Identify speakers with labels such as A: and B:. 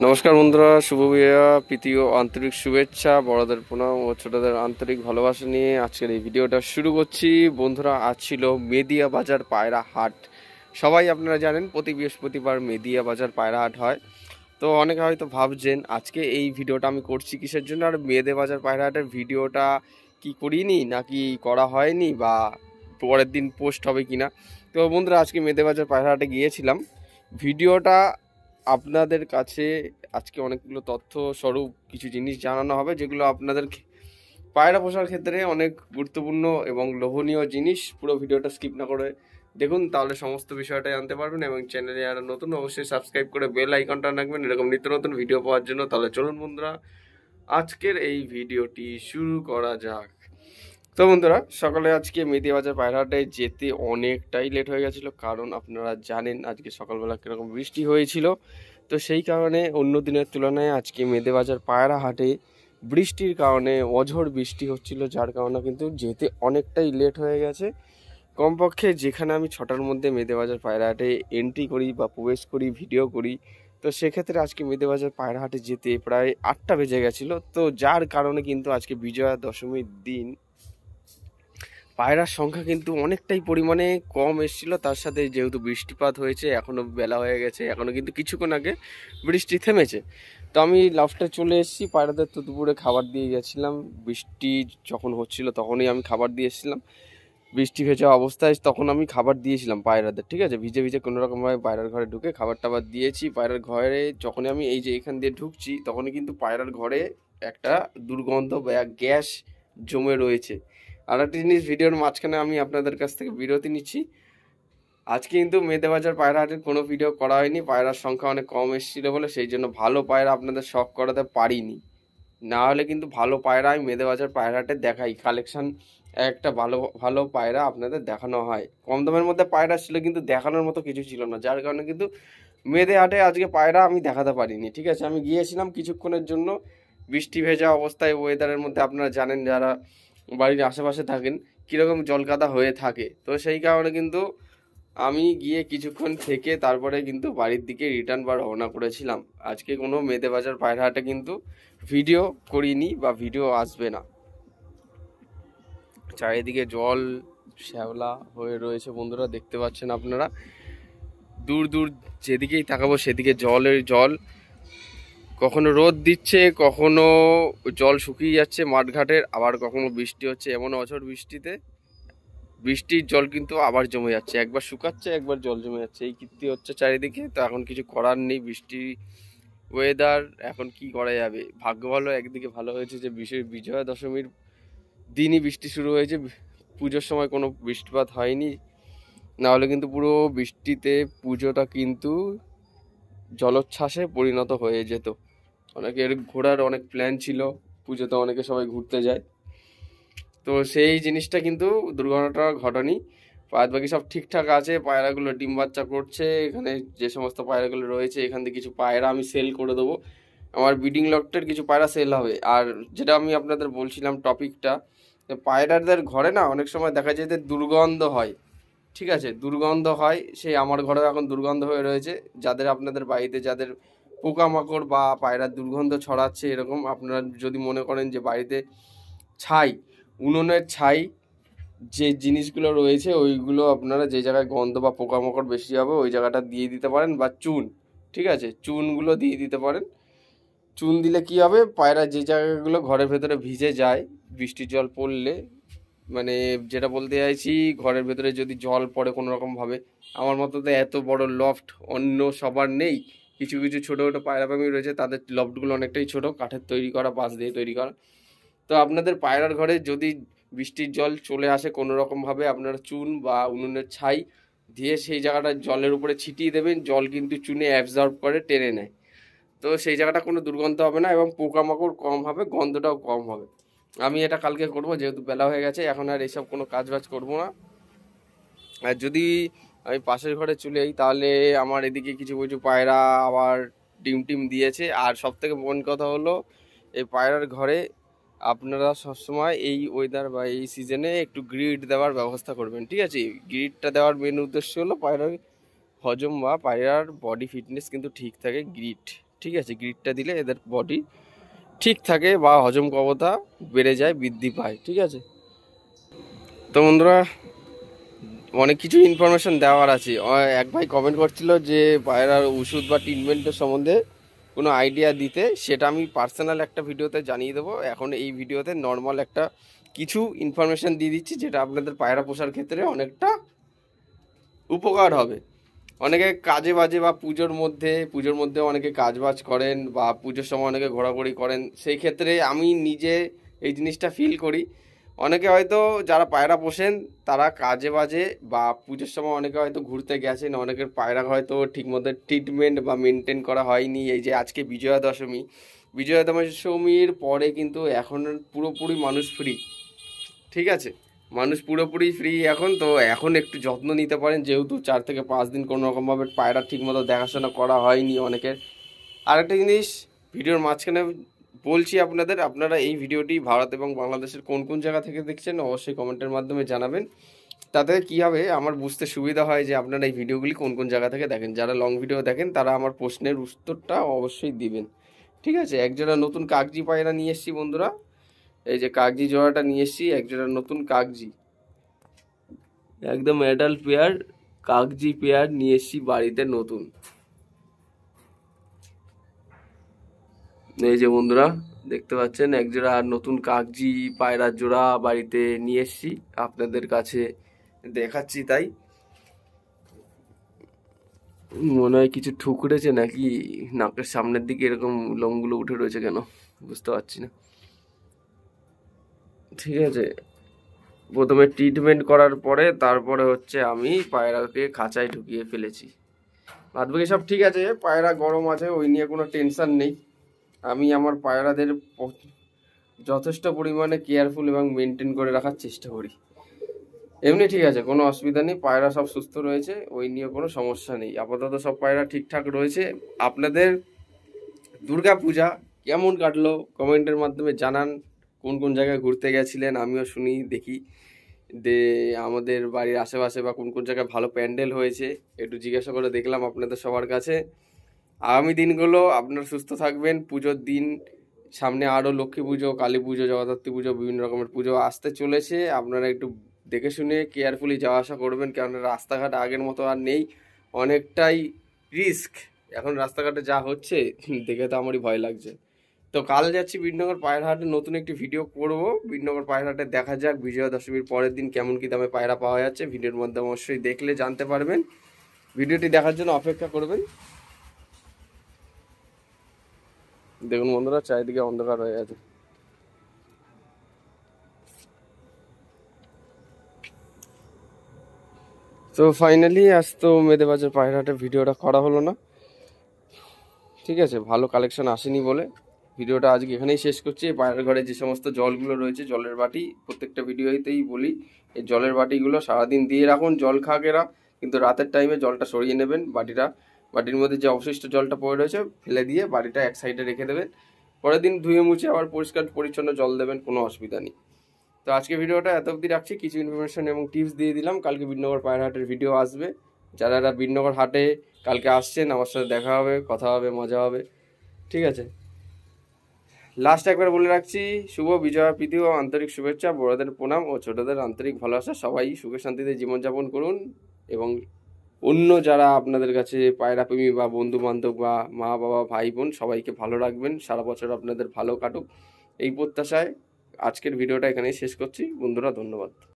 A: নমস্কার বন্ধুরা, শুভ বিজয়া, প্রীতি ও আন্তরিক শুভেচ্ছা, বড়দের প্রণাম ও ছোটদের আন্তরিক ভালোবাসা নিয়ে আজকের এই ভিডিওটা শুরু করছি। বন্ধুরা, আজ ছিল মেদিয়া বাজার পায়রা হাট। সবাই আপনারা জানেন প্রতি বৃহস্পতিবার মেদিয়া বাজার পায়রা হাট হয়। তো অনেকে হয়তো ভাবছেন আজকে এই ভিডিওটা আমি করছি কিসের জন্য, আর মেদে বাজার পায়রা হাটের ভিডিওটা কি করিনি নাকি করা হয়নি বা পরের দিন পোস্ট হবে কিনা। তো বন্ধুরা, আজকে মেদে বাজার পায়রা হাটে গিয়েছিলাম। ভিডিওটা আপনাদের কাছে আজকে অনেকগুলো তথ্য স্বরূপ কিছু জিনিস জানানো হবে, যেগুলো আপনাদের পায়রা পোষার ক্ষেত্রে অনেক গুরুত্বপূর্ণ এবং লোভনীয় জিনিস। পুরো ভিডিওটা স্কিপ না করে দেখুন, তাহলে সমস্ত বিষয়টা জানতে পারবেন। এবং চ্যানেলে যারা নতুন, অবশ্যই সাবস্ক্রাইব করে বেল আইকনটা রাখবেন এরকম নিত্য নতুন ভিডিও পাওয়ার জন্য। তাহলে চলুন বন্ধুরা, আজকের এই ভিডিওটি শুরু করা যাক। তো বন্ধুরা, সকালে আজকে মেদিয়া বাজার পায়রা হাটে যেতে অনেকটাই লেট হয়ে গেছিলো, কারণ আপনারা জানেন আজকে সকালবেলা কীরকম বৃষ্টি হয়েছিল। তো সেই কারণে অন্য দিনের তুলনায় আজকে মেদে বাজার পায়রা হাটে বৃষ্টির কারণে অঝড় বৃষ্টি হচ্ছিল, যার কারণে কিন্তু যেতে অনেকটাই লেট হয়ে গেছে। কমপক্ষে যেখানে আমি 6টার মধ্যে মেদে বাজার পায়রা হাটে এন্ট্রি করি বা প্রবেশ করি, ভিডিও করি, তো সেক্ষেত্রে আজকে মেদে বাজার পায়রা হাটে যেতে প্রায় 8টা বেজে গেছিলো। তো যার কারণে কিন্তু আজকে বিজয়া দশমীর দিন পায়রার সংখ্যা কিন্তু অনেকটাই পরিমাণে কম এসেছিল। তার সাথে যেহেতু বৃষ্টিপাত হয়েছে, এখনও বেলা হয়ে গেছে, এখনও কিন্তু কিছুক্ষণ আগে বৃষ্টি থেমেছে। তো আমি লাস্টে চলে এসেছি, পায়রাদের তো দুপুরে খাবার দিয়ে গেছিলাম। বৃষ্টি যখন হচ্ছিল তখনই আমি খাবার দিয়ে এসেছিলাম। বৃষ্টি ভেজা অবস্থায় তখন আমি খাবার দিয়েছিলাম পায়রাদের, ঠিক আছে, ভিজে ভিজে কোনোরকমভাবে পায়রার ঘরে ঢুকে খাবার টাবার দিয়েছি। পায়রার ঘরে যখনই আমি এই যে এখান দিয়ে ঢুকছি, তখনই কিন্তু পায়রার ঘরে একটা দুর্গন্ধ বা গ্যাস জমে রয়েছে। আর একটা জিনিস, ভিডিওর মাঝখানে আমি আপনাদের কাছ থেকে বিরতি নিচ্ছি। আজকে কিন্তু মেদে বাজার পায়রা হাটের কোনো ভিডিও করা হয়নি, পায়রার সংখ্যা অনেক কম এসেছিলো বলে, সেই জন্য ভালো পায়রা আপনাদের শখ করাতে পারিনি। না হলে কিন্তু ভালো পায়রা আমি মেদে বাজার পায়রা হাটে দেখাই, কালেকশন একটা ভালো ভালো পায়রা আপনাদের দেখানো হয়। কম দামের মধ্যে পায়রা ছিল, কিন্তু দেখানোর মতো কিছু ছিল না, যার কারণে কিন্তু মেদে হাটে আজকে পায়রা আমি দেখাতে পারিনি। ঠিক আছে, আমি গিয়েছিলাম কিছুক্ষণের জন্য, বৃষ্টি ভেজা অবস্থায় ওয়েদারের মধ্যে আপনারা জানেন যারা বাড়ির আশেপাশে থাকেন কীরকম জলকাদা হয়ে থাকে। তো সেই কারণে কিন্তু আমি গিয়ে কিছুক্ষণ থেকে তারপরে কিন্তু বাড়ির দিকে রিটার্ন বা রওনা করেছিলাম। আজকে কোনো মেদে বাজার পায়রা হাটে কিন্তু ভিডিও করিনি বা ভিডিও আসবে না। চারিদিকে জল শ্যাওলা হয়ে রয়েছে বন্ধুরা, দেখতে পাচ্ছেন আপনারা। দূর দূর যেদিকেই তাকাবো সেদিকে জলের জল। কখনো রোদ দিচ্ছে, কখনো জল শুকিয়ে যাচ্ছে মাঠঘাটের, আবার কখনো বৃষ্টি হচ্ছে। এমন অঝড় বৃষ্টিতে বৃষ্টির জল কিন্তু আবার জমে যাচ্ছে, একবার শুকাচ্ছে একবার জল জমে যাচ্ছে, এই কীর্তি হচ্ছে চারিদিকে। তো এখন কিছু করার নেই, বৃষ্টি ওয়েদার, এখন কি করা যাবে। ভাগ্য ভালো, একদিকে ভালো হয়েছে যে বিজয়া দশমীর দিনই বৃষ্টি শুরু হয়েছে, পুজোর সময় কোনো বৃষ্টিপাত হয়নি। নাহলে কিন্তু পুরো বৃষ্টিতে পুজোটা কিন্তু জলোচ্ছ্বাসে পরিণত হয়ে যেত। অনেকের ঘোরার অনেক প্ল্যান ছিল, পুজোতে অনেকে সবাই ঘুরতে যায়, তো সেই জিনিসটা কিন্তু দুর্ঘটনাটা ঘটেনি। বাদ বাকি সব ঠিকঠাক আছে, পায়রাগুলো ডিম বাচ্চা করছে। এখানে যে সমস্ত পায়রাগুলো রয়েছে, এখান থেকে কিছু পায়রা আমি সেল করে দেবো, আমার ব্রিডিং লটের কিছু পায়রা সেল হবে। আর যেটা আমি আপনাদের বলছিলাম টপিকটা, পায়রাদের ঘরে না অনেক সময় দেখা যায় যে দুর্গন্ধ হয়। ঠিক আছে, দুর্গন্ধ হয়, সেই আমার ঘরেও এখন দুর্গন্ধ হয়ে রয়েছে। যাদের আপনাদের বাড়িতে যাদের পোকামাকড় বা পায়রার দুর্গন্ধ ছড়াচ্ছে, এরকম আপনারা যদি মনে করেন যে বাড়িতে ছাই, উনুনের ছাই যে জিনিসগুলো রয়েছে ওইগুলো আপনারা যে জায়গায় গন্ধ বা পোকামাকড় বেশি হবে ওই জায়গাটা দিয়ে দিতে পারেন, বা চুন, ঠিক আছে, চুনগুলো দিয়ে দিতে পারেন। চুন দিলে কি হবে, পায়রা যে জায়গাগুলো ঘরের ভেতরে ভিজে যায় বৃষ্টির জল পড়লে, মানে যেটা বলতে চাইছি, ঘরের ভেতরে যদি জল পড়ে কোনো রকমভাবে, আমার মতো তো এত বড় লফট অন্য সবার নেই, কিছু কিছু ছোটো ছোটো পায়রা প্রেমী রয়েছে, তাদের লফটগুলো অনেকটাই ছোটো, কাঠের তৈরি করা, বাঁশ দিয়ে তৈরি করা। তো আপনাদের পায়রার ঘরে যদি বৃষ্টির জল চলে আসে কোনো রকমভাবে, আপনারা চুন বা উনুনের ছাই দিয়ে সেই জায়গাটা জলের উপরে ছিটিয়ে দেবেন, জল কিন্তু চুনে অ্যাবজর্ব করে টেনে নেয়। তো সেই জায়গাটা কোনো দুর্গন্ধ হবে না এবং পোকামাকড় কম হবে, গন্ধটাও কম হবে। আমি এটা কালকে করব, যেহেতু বেলা হয়ে গেছে, এখন আর এইসব কোনো কাজ বাজ করবো না। আর যদি আমি পাশের ঘরে চলে যাই, তাহলে আমার এদিকে কিছু কিছু পায়রা আবার ডিম টিম দিয়েছে। আর সব থেকে মন কথা হলো, এই পায়রার ঘরে আপনারা সবসময় এই ওয়েদার বা এই সিজনে একটু গ্রিড দেওয়ার ব্যবস্থা করবেন, ঠিক আছে। গ্রিডটা দেওয়ার মেন উদ্দেশ্য হলো পায়রার হজম বা পায়রার বডি ফিটনেস কিন্তু ঠিক থাকে, গ্রিড, ঠিক আছে, গ্রিডটা দিলে এদের বডি ঠিক থাকে বা হজম ক্ষমতা বেড়ে যায়, বৃদ্ধি পায়। ঠিক আছে, তো বন্ধুরা অনেক কিছু ইনফরমেশন দেওয়ার আছে। এক ভাই কমেন্ট করছিল যে পায়রার ওষুধ বা ট্রিটমেন্টের সম্বন্ধে কোনো আইডিয়া দিতে, সেটা আমি পার্সোনাল একটা ভিডিওতে জানিয়ে দেবো। এখন এই ভিডিওতে নর্মাল একটা কিছু ইনফরমেশন দিয়ে দিচ্ছি, যেটা আপনাদের পায়রা পোষার ক্ষেত্রে অনেকটা উপকার হবে। অনেকে কাজে বাজে বা পুজোর মধ্যে অনেকে কাজ বাজ করেন বা পুজোর সময় অনেকে ঘোরাঘুরি করেন, সেই ক্ষেত্রে আমি নিজে এই জিনিসটা ফিল করি। অনেকে হয়তো যারা পায়রা পোষেন তারা কাজে বাজে বা পুজোর সময় অনেকে হয়তো ঘুরতে গেছেন, অনেকের পায়রা হয়তো ঠিকমতো ট্রিটমেন্ট বা মেনটেন করা হয়নি। এই যে আজকে বিজয়া দশমীর পরে কিন্তু এখন পুরোপুরি মানুষ ফ্রি। ঠিক আছে, মানুষ পুরোপুরি ফ্রি এখন, তো এখন একটু যত্ন নিতে পারেন, যেহেতু 4 থেকে 5 দিন কোনো রকমভাবে পায়রা ঠিকমতো দেখাশোনা করা হয়নি অনেকের। আরেকটা জিনিস ভিডিওর মাঝখানে বলছি আপনাদের, আপনারা এই ভিডিওটি ভারত এবং বাংলাদেশের কোন কোন জায়গা থেকে দেখছেন অবশ্যই কমেন্টের মাধ্যমে জানাবেন। তাতে কী হবে, আমার বুঝতে সুবিধা হয় যে আপনারা এই ভিডিওগুলি কোন কোন জায়গা থেকে দেখেন। যারা লং ভিডিও দেখেন তারা আমার প্রশ্নের উত্তরটা অবশ্যই দিবেন। ঠিক আছে, একজোড়া নতুন কাগজি পায়রা নিয়ে এসেছি বন্ধুরা। এই যে কাগজি জোড়াটা নিয়ে এসেছি, একজোড়া নতুন কাগজি, একদম অ্যাডাল্ট পেয়ার কাগজি পেয়ার নিয়ে এসেছি বাড়িতে নতুন। এই যে বন্ধুরা দেখতে পাচ্ছেন একজোড়া নতুন কাগজি পায়রার জোড়া বাড়িতে নিয়ে এসেছি, আপনাদের কাছে দেখাচ্ছি। তাই মনে হয় কিছু ঠুকরেছে নাকি, নাকের সামনের দিকে এরকম লোমগুলো উঠে রয়েছে কেন বুঝতে পারছি না। ঠিক আছে, প্রথমে ট্রিটমেন্ট করার পরে তারপরে হচ্ছে আমি পায়রাকে খাঁচায় ঢুকিয়ে ফেলেছি। বাদবাকি সব ঠিক আছে, পায়রা গরম আছে, ওই নিয়ে কোনো টেনশন নেই। আমি আমার পায়রাদের যথেষ্ট পরিমাণে কেয়ারফুল এবং মেনটেন করে রাখার চেষ্টা করি। এমনি ঠিক আছে, কোনো অসুবিধা নেই, পায়রা সব সুস্থ রয়েছে, ওই নিয়ে কোনো সমস্যা নেই। আপাতত সব পায়রা ঠিকঠাক রয়েছে। আপনাদের দুর্গা পূজা কেমন কাটলো কমেন্টের মাধ্যমে জানান। কোন কোন জায়গায় ঘুরতে গেছিলেন আমিও শুনি, দেখি যে আমাদের বাড়ির আশেপাশে বা কোন কোন জায়গায় ভালো প্যান্ডেল হয়েছে একটু জিজ্ঞাসা করে দেখলাম আপনাদের সবার কাছে। আগামী দিনগুলো আপনারা সুস্থ থাকবেন। পুজোর দিন সামনে আরও লক্ষ্মী পুজো, কালী পুজো, জগদ্ধাত্রী পুজো, বিভিন্ন রকমের পুজো আসতে চলেছে। আপনারা একটু দেখে শুনে কেয়ারফুলি যাওয়া আসা করবেন, কেননা রাস্তাঘাট আগের মতো আর নেই, অনেকটাই রিস্ক এখন রাস্তাঘাটে যা হচ্ছে, দেখে তো আমারই ভয় লাগছে। তো কাল যাচ্ছি বিনগর পায়রা হাটে, নতুন একটি ভিডিও করব। বিনগর পায়রা হাটে দেখা যাক বিজয়া দশমীর পরের দিন কেমন কী দামে পায়রা পাওয়া যাচ্ছে, ভিডিওর মধ্যে অবশ্যই দেখলে জানতে পারবেন। ভিডিওটি দেখার জন্য অপেক্ষা করবেন। দেখুন বন্ধুরা চারিদিকে অন্ধকার হয়ে আছে। তো ফাইনালি আজ তো মেদেবাজার পায়রাহাটে ভিডিওটা করা হলো না। ঠিক আছে, ভালো কালেকশন আসেনি বলে ভিডিওটা আজকে এখানেই শেষ করছি। পায়রার ঘরে যে সমস্ত জলগুলো রয়েছে, জলের বাটি, প্রত্যেকটা ভিডিওতেই বলি এই জলের বাটিগুলো সারাদিন দিয়ে রাখুন, জল খাক এরা, কিন্তু রাতের টাইমে জলটা সরিয়ে নেবেন। বাটির মধ্যে যে অবশিষ্ট জলটা পড়ে রয়েছে ফেলে দিয়ে বাটিটা এক সাইডে রেখে দেবেন। পরের দিন ধুয়ে মুছে আবার পরিষ্কার পরিচ্ছন্ন জল দেবেন, কোনো অসুবিধা নেই। তো আজকে ভিডিওটা এত অবধি রাখছি, কিছু ইনফরমেশন এবং টিপস দিয়ে দিলাম। কালকে বিনগর পায়রা হাটের ভিডিও আসবে। যারা বিনগর হাটে কালকে আসছেন আমার সাথে দেখা হবে, কথা হবে, মজা হবে। ঠিক আছে, লাস্ট একবার বলে রাখছি, শুভ বিজয়া প্রীতি ও আন্তরিক শুভেচ্ছা, বড়দের প্রণাম ও ছোটদের আন্তরিক ভালোবাসা। সবাই সুখে শান্তিতে জীবনযাপন করুন এবং অন্য যারা আপনাদের কাছে পায়রা প্রেমী বা বন্ধু বান্ধব বা মা বাবা ভাই বোন সবাইকে ভালো রাখবেন, সারা বছর আপনাদের ভালো কাটুক এই প্রত্যাশায় আজকের ভিডিওটা এখানেই শেষ করছি বন্ধুরা। ধন্যবাদ।